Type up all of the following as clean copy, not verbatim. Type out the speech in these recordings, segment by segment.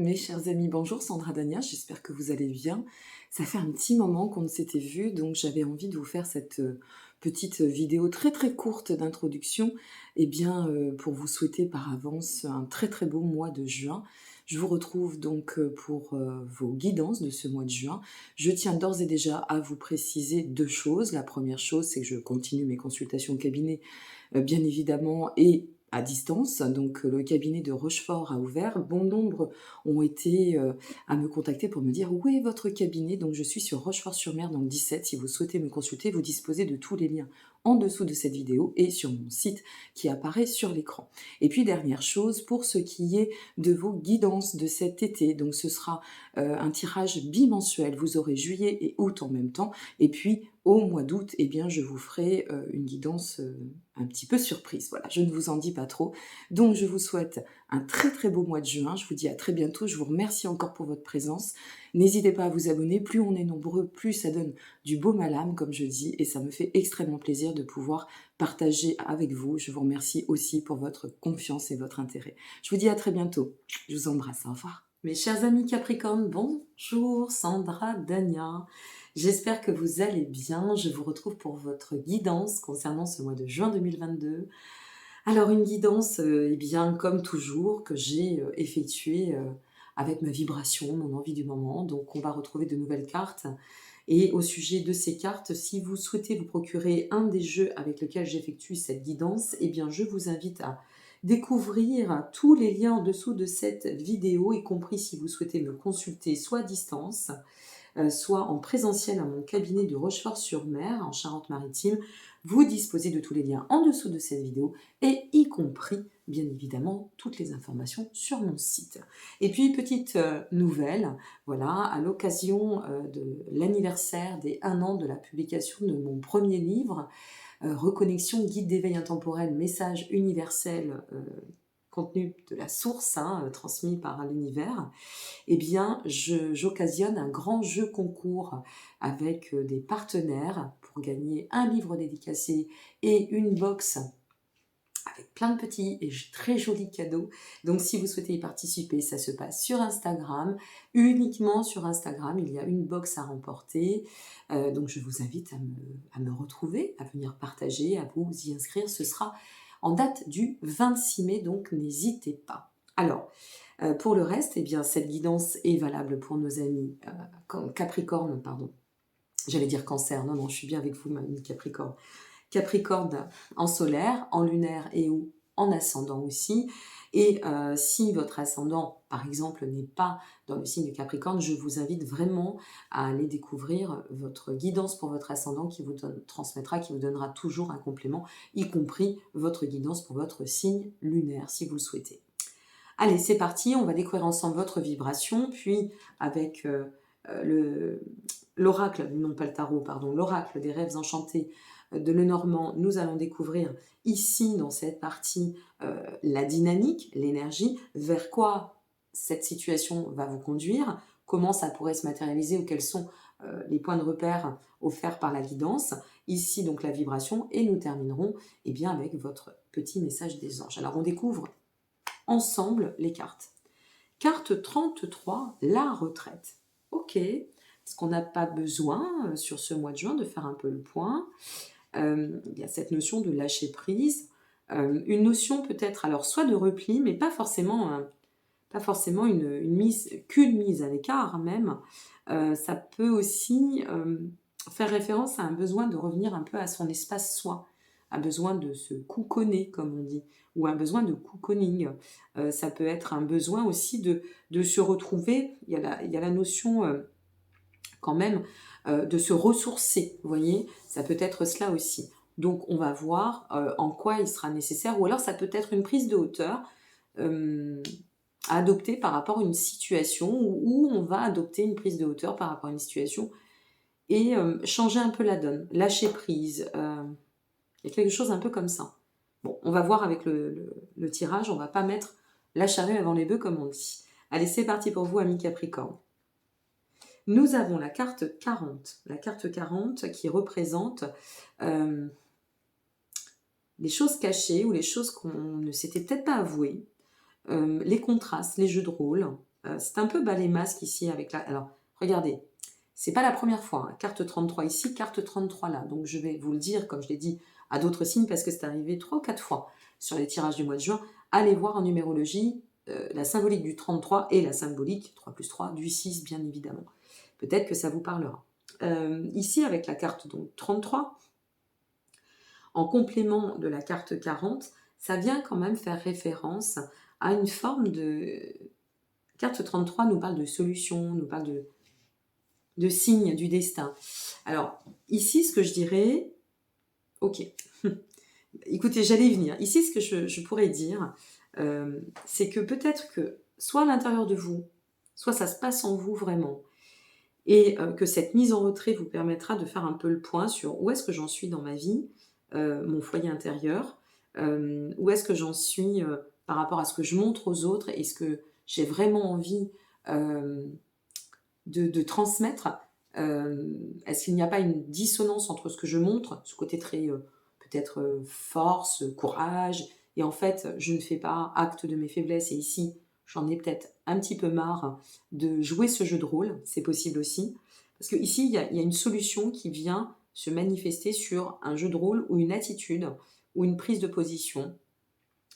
Mes chers amis, bonjour Sandra Dania, j'espère que vous allez bien. Ça fait un petit moment qu'on ne s'était vu, donc j'avais envie de vous faire cette petite vidéo très très courte d'introduction, pour vous souhaiter par avance un très très beau mois de juin. Je vous retrouve donc pour vos guidances de ce mois de juin. Je tiens d'ores et déjà à vous préciser deux choses. La première chose, c'est que je continue mes consultations au cabinet bien évidemment, et à distance. Donc le cabinet de Rochefort a ouvert. Bon nombre ont été à me contacter pour me dire: «Où est votre cabinet?» Donc je suis sur Rochefort-sur-Mer dans le 17. Si vous souhaitez me consulter, vous disposez de tous les liens en dessous de cette vidéo et sur mon site qui apparaît sur l'écran. Et puis dernière chose, pour ce qui est de vos guidances de cet été, donc ce sera un tirage bimensuel. Vous aurez juillet et août en même temps. Et puis au mois d'août, je vous ferai une guidance un petit peu surprise. Voilà, je ne vous en dis pas trop. Donc je vous souhaite un très très beau mois de juin. Je vous dis à très bientôt. Je vous remercie encore pour votre présence. N'hésitez pas à vous abonner. Plus on est nombreux, plus ça donne du baume à l'âme, comme je dis. Et ça me fait extrêmement plaisir de pouvoir partager avec vous. Je vous remercie aussi pour votre confiance et votre intérêt. Je vous dis à très bientôt. Je vous embrasse. Au revoir. Mes chers amis Capricorne, bonjour Sandra Dania. J'espère que vous allez bien. Je vous retrouve pour votre guidance concernant ce mois de juin 2022. Alors une guidance, comme toujours, que j'ai effectuée avec ma vibration, mon envie du moment. Donc on va retrouver de nouvelles cartes. Et au sujet de ces cartes, si vous souhaitez vous procurer un des jeux avec lequel j'effectue cette guidance, je vous invite à découvrir tous les liens en dessous de cette vidéo, y compris si vous souhaitez me consulter soit à distance, soit en présentiel à mon cabinet de Rochefort-sur-Mer, en Charente-Maritime. Vous disposez de tous les liens en dessous de cette vidéo, et y compris, bien évidemment, toutes les informations sur mon site. Et puis, petite nouvelle, voilà, à l'occasion de l'anniversaire des 1 an de la publication de mon premier livre, Reconnexion, guide d'éveil intemporel, message universel, contenu de la source, transmis par l'univers, j'occasionne un grand jeu concours avec des partenaires pour gagner un livre dédicacé et une box avec plein de petits et très jolis cadeaux. Donc si vous souhaitez y participer, ça se passe sur Instagram. Uniquement sur Instagram, il y a une box à remporter. Donc je vous invite à me retrouver, à venir partager, à vous y inscrire. Ce sera en date du 26 mai, donc n'hésitez pas. Alors, pour le reste, cette guidance est valable pour nos amis Capricorne, pardon. J'allais dire Cancer, non, je suis bien avec vous, ma amie Capricorne. Capricorne en solaire, en lunaire et ou en ascendant aussi. Et si votre ascendant, par exemple, n'est pas dans le signe du Capricorne, je vous invite vraiment à aller découvrir votre guidance pour votre ascendant qui vous transmettra, qui vous donnera toujours un complément, y compris votre guidance pour votre signe lunaire, si vous le souhaitez. Allez, c'est parti, on va découvrir ensemble votre vibration, puis avec l'oracle, non pas le tarot, pardon, l'oracle des rêves enchantés de Lenormand, nous allons découvrir ici, dans cette partie, la dynamique, l'énergie, vers quoi cette situation va vous conduire, comment ça pourrait se matérialiser ou quels sont les points de repère offerts par la guidance. Ici, donc, la vibration, et nous terminerons avec votre petit message des anges. Alors, on découvre ensemble les cartes. Carte 33, la retraite. Ok, est-ce qu'on n'a pas besoin, sur ce mois de juin, de faire un peu le point? Il y a cette notion de lâcher prise, une notion peut-être, alors soit de repli, mais pas forcément une mise, qu'une mise à l'écart même. Ça peut aussi faire référence à un besoin de revenir un peu à son espace soi, un besoin de se couconner, comme on dit, ou un besoin de cocooning. Ça peut être un besoin aussi de se retrouver, il y a la notion quand même de se ressourcer, vous voyez, ça peut être cela aussi. Donc on va voir en quoi il sera nécessaire, ou alors ça peut être une prise de hauteur à adopter par rapport à une situation, où on va adopter une prise de hauteur par rapport à une situation et changer un peu la donne, lâcher prise. Il y a quelque chose un peu comme ça. Bon, on va voir avec le tirage, on va pas mettre la charrue avant les bœufs, comme on dit. Allez, c'est parti pour vous, amis Capricorne. Nous avons la carte 40. La carte 40 qui représente les choses cachées ou les choses qu'on ne s'était peut-être pas avouées, les contrastes, les jeux de rôle, C'est un peu bas les masques ici avec la... Alors, regardez, c'est pas la première fois. Hein. Carte 33 ici, carte 33 là. Donc, je vais vous le dire, comme je l'ai dit, à d'autres signes, parce que c'est arrivé 3 ou 4 fois sur les tirages du mois de juin. Allez voir en numérologie la symbolique du 33 et la symbolique 3 plus 3 du 6, bien évidemment. Peut-être que ça vous parlera. Ici, avec la carte donc, 33, en complément de la carte 40, ça vient quand même faire référence à une forme de... Carte 33 nous parle de solution, nous parle de signes du destin. Alors, ici, ce que je dirais... Ok. Écoutez, j'allais y venir. Ici, ce que je pourrais dire, c'est que peut-être que soit à l'intérieur de vous, soit ça se passe en vous vraiment, et que cette mise en retrait vous permettra de faire un peu le point sur où est-ce que j'en suis dans ma vie, mon foyer intérieur, où est-ce que j'en suis par rapport à ce que je montre aux autres et ce que j'ai vraiment envie de transmettre. Est-ce qu'il n'y a pas une dissonance entre ce que je montre, ce côté très peut-être force, courage, et en fait je ne fais pas acte de mes faiblesses, et ici j'en ai peut-être un petit peu marre de jouer ce jeu de rôle, c'est possible aussi, parce que ici il y a une solution qui vient se manifester sur un jeu de rôle ou une attitude ou une prise de position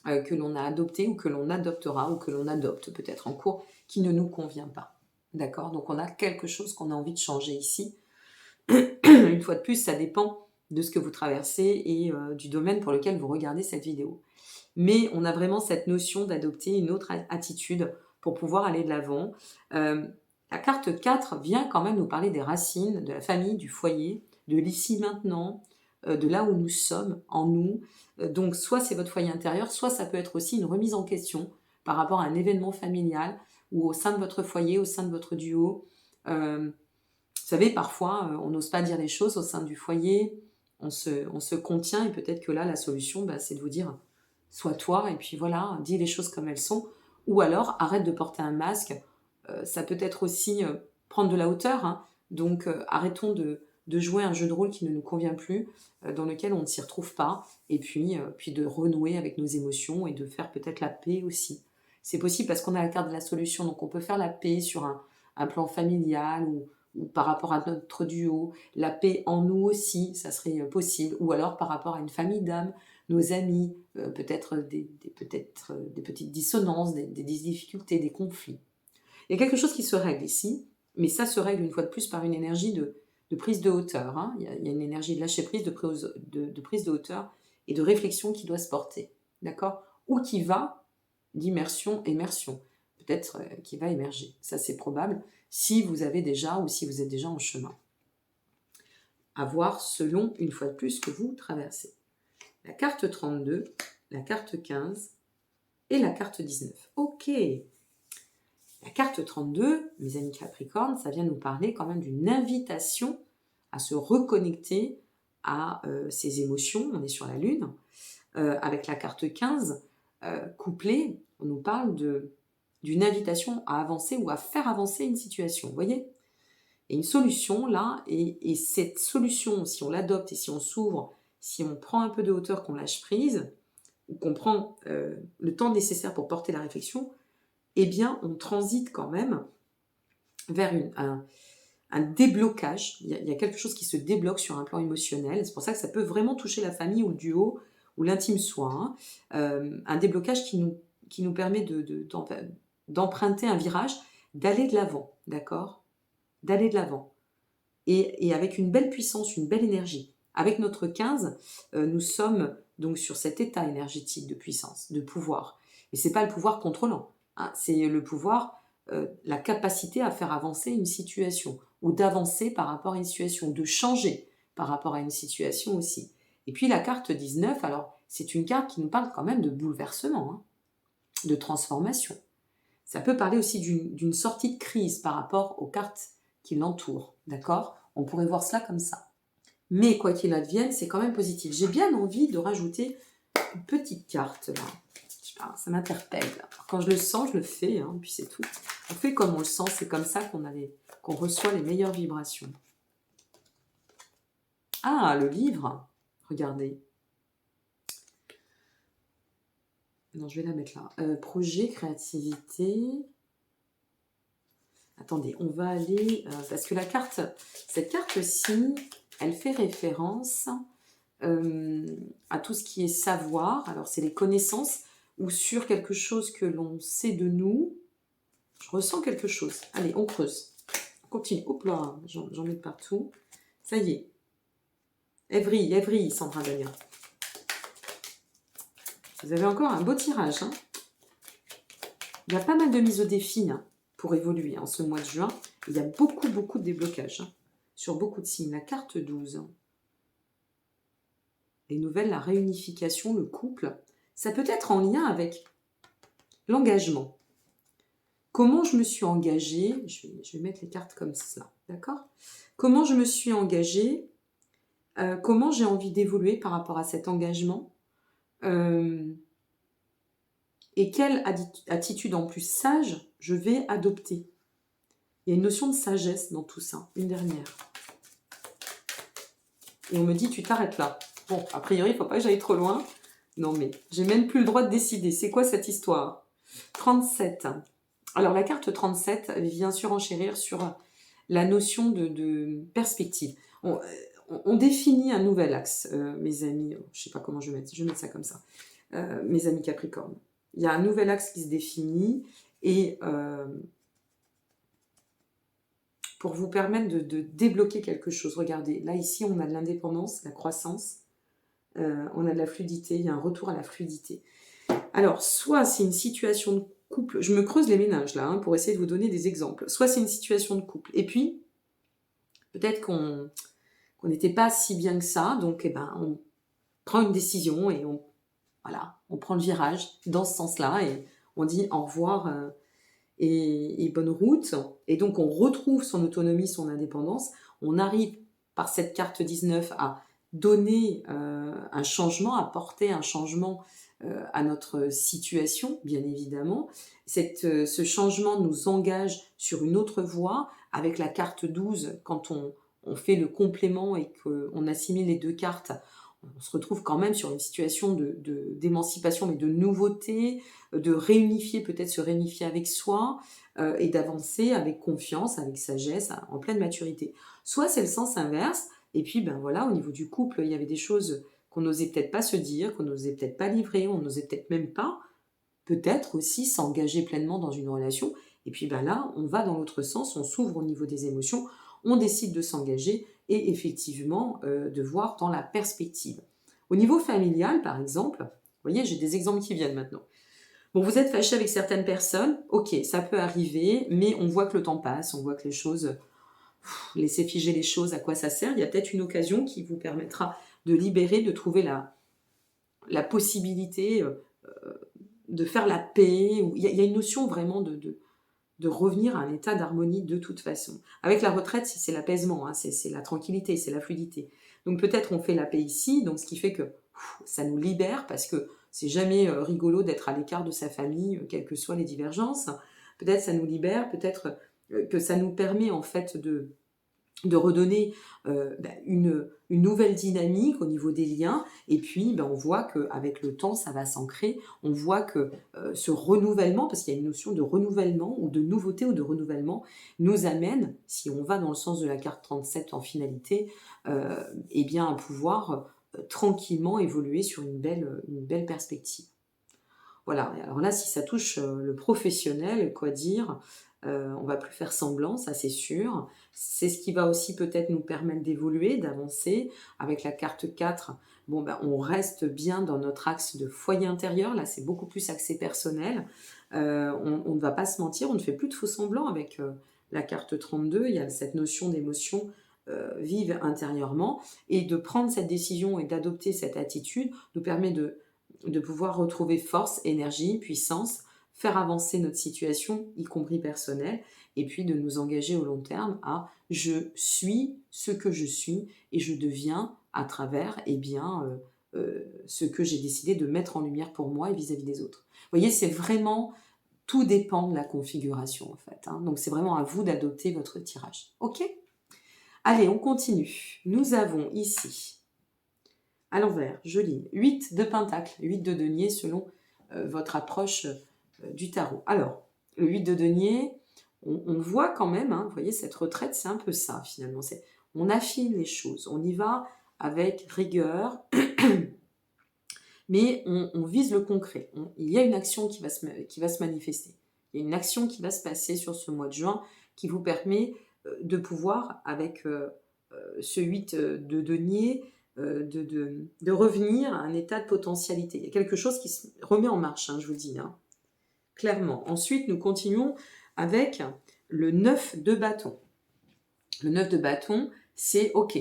que l'on a adoptée ou que l'on adoptera ou que l'on adopte peut-être en cours qui ne nous convient pas. D'accord? Donc on a quelque chose qu'on a envie de changer ici. Une fois de plus, ça dépend de ce que vous traversez et du domaine pour lequel vous regardez cette vidéo. Mais on a vraiment cette notion d'adopter une autre attitude pour pouvoir aller de l'avant. La carte 4 vient quand même nous parler des racines, de la famille, du foyer, de l'ici maintenant, de là où nous sommes, en nous. Donc soit c'est votre foyer intérieur, soit ça peut être aussi une remise en question par rapport à un événement familial ou au sein de votre foyer, au sein de votre duo. Vous savez, parfois, on n'ose pas dire les choses au sein du foyer, on se contient, et peut-être que là, la solution, c'est de vous dire, sois toi, et puis voilà, dis les choses comme elles sont, ou alors arrête de porter un masque. Ça peut être aussi prendre de la hauteur, hein. Donc arrêtons de jouer un jeu de rôle qui ne nous convient plus, dans lequel on ne s'y retrouve pas, et puis de renouer avec nos émotions et de faire peut-être la paix aussi. C'est possible parce qu'on a la carte de la solution, donc on peut faire la paix sur un plan familial ou par rapport à notre duo, la paix en nous aussi, ça serait possible, ou alors par rapport à une famille d'âmes, nos amis, peut-être des petites dissonances, des difficultés, des conflits. Il y a quelque chose qui se règle ici, mais ça se règle une fois de plus par une énergie de prise de hauteur. Hein. Il y a une énergie de lâcher prise, de prise de hauteur et de réflexion qui doit se porter. D'accord? Ou qui va d'immersion, émersion. Peut-être qui va émerger. Ça, c'est probable si vous avez déjà ou si vous êtes déjà en chemin. À voir selon, une fois de plus, ce que vous traversez. La carte 32, la carte 15 et la carte 19. Ok. La carte 32, mes amis Capricorne, ça vient nous parler quand même d'une invitation à se reconnecter à ses émotions. On est sur la Lune. Avec la carte 15, couplée, on nous parle d'une invitation à avancer ou à faire avancer une situation. Vous voyez ? Et une solution là, et cette solution, si on l'adopte et si on s'ouvre, si on prend un peu de hauteur, qu'on lâche prise, ou qu'on prend le temps nécessaire pour porter la réflexion, eh bien, on transite quand même vers un déblocage. Il y a quelque chose qui se débloque sur un plan émotionnel. C'est pour ça que ça peut vraiment toucher la famille ou le duo ou l'intime soi. Hein. Un déblocage qui nous permet d'emprunter un virage, d'aller de l'avant, d'accord ? D'aller de l'avant. Et avec une belle puissance, une belle énergie. Avec notre 15, nous sommes donc sur cet état énergétique de puissance, de pouvoir. Et ce n'est pas le pouvoir contrôlant, hein, c'est le pouvoir, la capacité à faire avancer une situation, ou d'avancer par rapport à une situation, de changer par rapport à une situation aussi. Et puis la carte 19, alors c'est une carte qui nous parle quand même de bouleversement, hein, de transformation. Ça peut parler aussi d'une sortie de crise par rapport aux cartes qui l'entourent, d'accord ? On pourrait voir cela comme ça. Mais quoi qu'il advienne, c'est quand même positif. J'ai bien envie de rajouter une petite carte là. Je sais pas, ça m'interpelle. Quand je le sens, je le fais, hein, puis c'est tout. On fait comme on le sent, c'est comme ça qu'on reçoit les meilleures vibrations. Ah, le livre, regardez. Non, je vais la mettre là. Projet, créativité. Attendez, on va aller... parce que cette carte-ci, elle fait référence à tout ce qui est savoir. Alors, c'est les connaissances ou sur quelque chose que l'on sait de nous. Je ressens quelque chose. Allez, on creuse. On continue. Hop là, j'en mets de partout. Ça y est. Evry, Sandra Dania. Vous avez encore un beau tirage. Hein. Il y a pas mal de mises au défi pour évoluer en ce mois de juin. Il y a beaucoup de déblocages sur beaucoup de signes. La carte 12. Les nouvelles, la réunification, le couple. Ça peut être en lien avec l'engagement. Comment je me suis engagée, je vais mettre les cartes comme ça, d'accord? Comment je me suis engagée, comment j'ai envie d'évoluer par rapport à cet engagement, et quelle attitude en plus sage je vais adopter. Il y a une notion de sagesse dans tout ça, une dernière. Et on me dit, tu t'arrêtes là. Bon, a priori, il ne faut pas que j'aille trop loin. Non, mais j'ai même plus le droit de décider. C'est quoi cette histoire? 37. Alors, la carte 37 vient surenchérir sur la notion de perspective. On définit un nouvel axe, mes amis. Je ne sais pas comment je vais mettre ça comme ça. Mes amis Capricorne. Il y a un nouvel axe qui se définit et pour vous permettre de débloquer quelque chose. Regardez, là, ici, on a de l'indépendance, la croissance, on a de la fluidité, il y a un retour à la fluidité. Alors, soit c'est une situation de couple, je me creuse les méninges là, pour essayer de vous donner des exemples. Soit c'est une situation de couple, et puis, peut-être qu'on n'était pas si bien que ça, donc on prend une décision et on prend le virage dans ce sens-là, et on dit au revoir et bonne route. Et donc, on retrouve son autonomie, son indépendance. On arrive par cette carte 19 à donner un changement, à porter un changement à notre situation, bien évidemment. Ce changement nous engage sur une autre voie. Avec la carte 12, quand on fait le complément et qu'on assimile les deux cartes, on se retrouve quand même sur une situation d'émancipation, mais de nouveauté, de réunifier, peut-être se réunifier avec soi, et d'avancer avec confiance, avec sagesse, en pleine maturité. Soit c'est le sens inverse, et puis voilà, au niveau du couple, il y avait des choses qu'on n'osait peut-être pas se dire, qu'on n'osait peut-être pas livrer, on n'osait peut-être même pas, peut-être aussi s'engager pleinement dans une relation, et puis là, on va dans l'autre sens, on s'ouvre au niveau des émotions, on décide de s'engager, et effectivement de voir dans la perspective. Au niveau familial, par exemple, vous voyez, j'ai des exemples qui viennent maintenant. Bon, vous êtes fâché avec certaines personnes, ok, ça peut arriver, mais on voit que le temps passe, on voit que les choses, laissez figer les choses, à quoi ça sert. Il y a peut-être une occasion qui vous permettra de libérer, de trouver la possibilité de faire la paix. Il y a une notion vraiment de revenir à un état d'harmonie de toute façon. Avec la retraite, c'est l'apaisement, c'est la tranquillité, c'est la fluidité. Donc peut-être on fait la paix ici, donc ce qui fait que ça nous libère, parce que c'est jamais rigolo d'être à l'écart de sa famille, quelles que soient les divergences. Peut-être ça nous libère, peut-être que ça nous permet en fait de redonner une nouvelle dynamique au niveau des liens, et puis on voit qu'avec le temps ça va s'ancrer, on voit que ce renouvellement, parce qu'il y a une notion de renouvellement ou de nouveauté ou de renouvellement, nous amène, si on va dans le sens de la carte 37 en finalité, à pouvoir tranquillement évoluer sur une belle perspective. Voilà, alors là, si ça touche le professionnel, quoi dire, on va plus faire semblant, ça c'est sûr. C'est ce qui va aussi peut-être nous permettre d'évoluer, d'avancer. Avec la carte 4, on reste bien dans notre axe de foyer intérieur. Là, c'est beaucoup plus axé personnel. On ne va pas se mentir, on ne fait plus de faux semblants avec la carte 32. Il y a cette notion d'émotion vive intérieurement. Et de prendre cette décision et d'adopter cette attitude nous permet de pouvoir retrouver force, énergie, puissance, faire avancer notre situation, y compris personnelle, et puis de nous engager au long terme à « je suis ce que je suis et je deviens à travers ce que j'ai décidé de mettre en lumière pour moi et vis-à-vis des autres ». Vous voyez, c'est vraiment, tout dépend de la configuration en fait. Donc c'est vraiment à vous d'adopter votre tirage. Ok ? Allez, on continue. Nous avons ici, à l'envers, je lis 8 de pentacle, 8 de denier selon votre approche du tarot. Alors, le 8 de denier, on voit quand même, hein, vous voyez, cette retraite, c'est un peu ça finalement. On affine les choses, on y va avec rigueur, mais on vise le concret. Il y a une action qui va se manifester. Il y a une action qui va se passer sur ce mois de juin qui vous permet de pouvoir, avec ce 8 de denier, de revenir à un état de potentialité. Il y a quelque chose qui se remet en marche, hein, je vous dis, hein, clairement. Ensuite, nous continuons avec le 9 de bâton. Le 9 de bâton, c'est OK,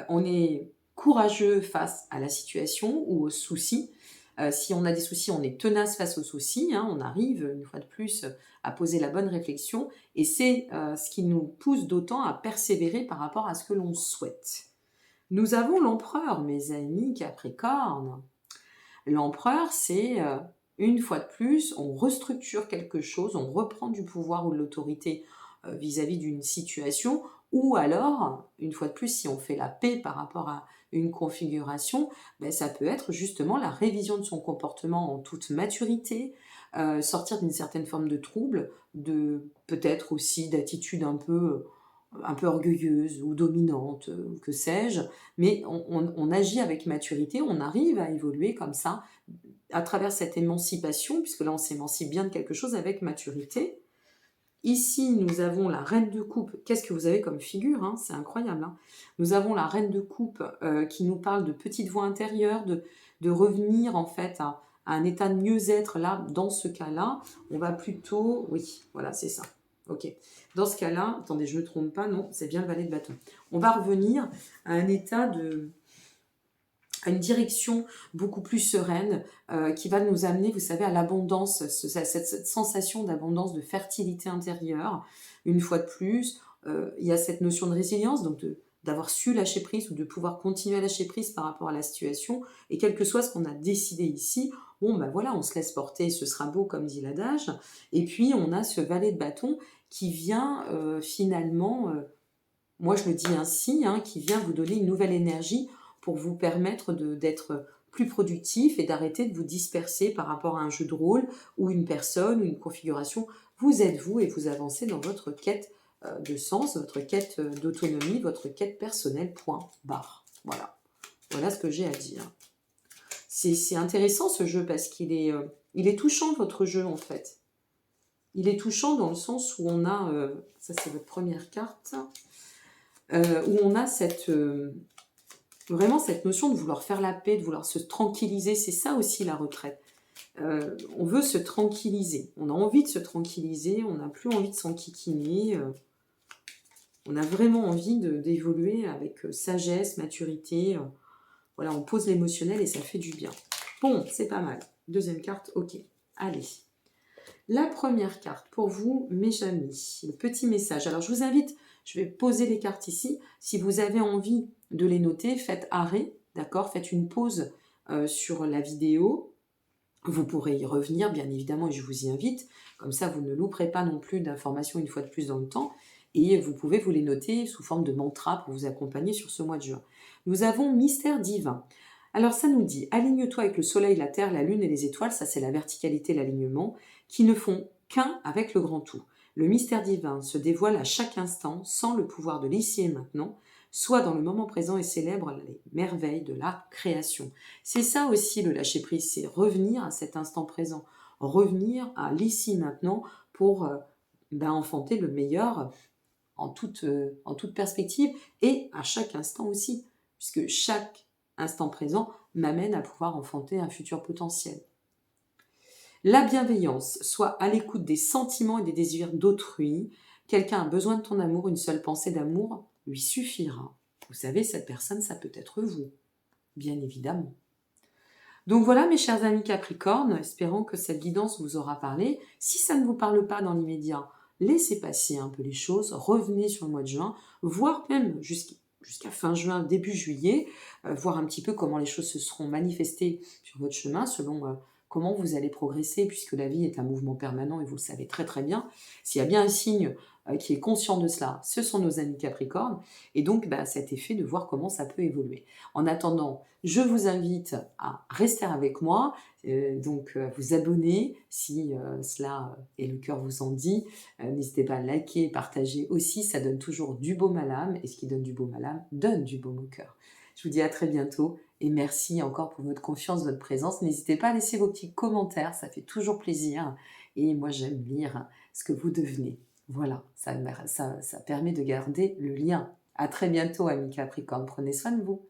on est courageux face à la situation ou aux soucis. Si on a des soucis, on est tenace face aux soucis, hein, on arrive une fois de plus à poser la bonne réflexion et c'est ce qui nous pousse d'autant à persévérer par rapport à ce que l'on souhaite. Nous avons l'empereur, mes amis Capricorne. L'empereur, c'est une fois de plus, on restructure quelque chose, on reprend du pouvoir ou de l'autorité vis-à-vis d'une situation, ou alors, une fois de plus, si on fait la paix par rapport à une configuration, ben, ça peut être justement la révision de son comportement en toute maturité, sortir d'une certaine forme de trouble, de peut-être aussi d'attitude un peu orgueilleuse ou dominante, que sais-je, mais on agit avec maturité, on arrive à évoluer comme ça, à travers cette émancipation, puisque là on s'émancipe bien de quelque chose avec maturité. Ici, nous avons la reine de coupe. Qu'est-ce que vous avez comme figure, hein? C'est incroyable, hein. Nous avons la reine de coupe qui nous parle de petite voix intérieure, de revenir en fait à un état de mieux-être. Là, dans ce cas-là, on va plutôt... Oui, voilà, c'est ça. Ok. Dans ce cas-là, attendez, je ne me trompe pas, non, c'est bien le valet de bâton. On va revenir à un état à une direction beaucoup plus sereine qui va nous amener, vous savez, à l'abondance, cette sensation d'abondance, de fertilité intérieure. Une fois de plus, il y a cette notion de résilience, donc d'avoir su lâcher prise ou de pouvoir continuer à lâcher prise par rapport à la situation. Et quel que soit ce qu'on a décidé ici, bon ben voilà, on se laisse porter, ce sera beau comme dit l'adage. Et puis on a ce valet de bâton qui vient finalement, moi je le dis ainsi, hein, qui vient vous donner une nouvelle énergie pour vous permettre d'être plus productif et d'arrêter de vous disperser par rapport à un jeu de rôle ou une personne ou une configuration. Vous êtes vous et vous avancez dans votre quête de sens, votre quête d'autonomie, votre quête personnelle, point barre. Voilà, voilà ce que j'ai à dire. C'est intéressant ce jeu parce qu'il est touchant votre jeu en fait. Il est touchant dans le sens où on a, ça c'est votre première carte, où on a vraiment cette notion de vouloir faire la paix, de vouloir se tranquilliser. C'est ça aussi la retraite. On veut se tranquilliser. On a envie de se tranquilliser, on n'a plus envie de s'enquiquiner. On a vraiment envie d'évoluer avec sagesse, maturité. Voilà, on pose l'émotionnel et ça fait du bien. Bon, c'est pas mal. Deuxième carte, ok. Allez. La première carte pour vous, mes amis, le petit message. Alors, je vous invite, je vais poser les cartes ici. Si vous avez envie de les noter, faites arrêt, d'accord? Faites une pause sur la vidéo. Vous pourrez y revenir, bien évidemment, et je vous y invite. Comme ça, vous ne louperez pas non plus d'informations une fois de plus dans le temps. Et vous pouvez vous les noter sous forme de mantra pour vous accompagner sur ce mois de juin. Nous avons Mystère divin. Alors ça nous dit, aligne-toi avec le soleil, la terre, la lune et les étoiles, ça c'est la verticalité, l'alignement, qui ne font qu'un avec le grand tout. Le mystère divin se dévoile à chaque instant sans le pouvoir de l'ici et maintenant, soit dans le moment présent et célèbre les merveilles de la création. C'est ça aussi le lâcher-prise, c'est revenir à cet instant présent, revenir à l'ici maintenant pour enfanter le meilleur en toute perspective et à chaque instant aussi, puisque chaque instant présent m'amène à pouvoir enfanter un futur potentiel. La bienveillance, soit à l'écoute des sentiments et des désirs d'autrui. Quelqu'un a besoin de ton amour, une seule pensée d'amour lui suffira. Vous savez, cette personne, ça peut être vous, bien évidemment. Donc voilà mes chers amis Capricorne, espérons que cette guidance vous aura parlé. Si ça ne vous parle pas dans l'immédiat, laissez passer un peu les choses, revenez sur le mois de juin, voire même jusqu'à fin juin, début juillet, voir un petit peu comment les choses se seront manifestées sur votre chemin selon comment vous allez progresser, puisque la vie est un mouvement permanent et vous le savez très très bien. S'il y a bien un signe qui est conscient de cela, ce sont nos amis Capricorne, et donc bah, cet effet de voir comment ça peut évoluer. En attendant, je vous invite à rester avec moi, donc à vous abonner si cela et le cœur vous en dit. N'hésitez pas à liker, partager aussi, ça donne toujours du baume à l'âme, et ce qui donne du baume à l'âme donne du baume au cœur. Je vous dis à très bientôt et merci encore pour votre confiance, votre présence. N'hésitez pas à laisser vos petits commentaires, ça fait toujours plaisir. Et moi, j'aime lire ce que vous devenez. Voilà, ça permet de garder le lien. À très bientôt, amis Capricorne. Prenez soin de vous.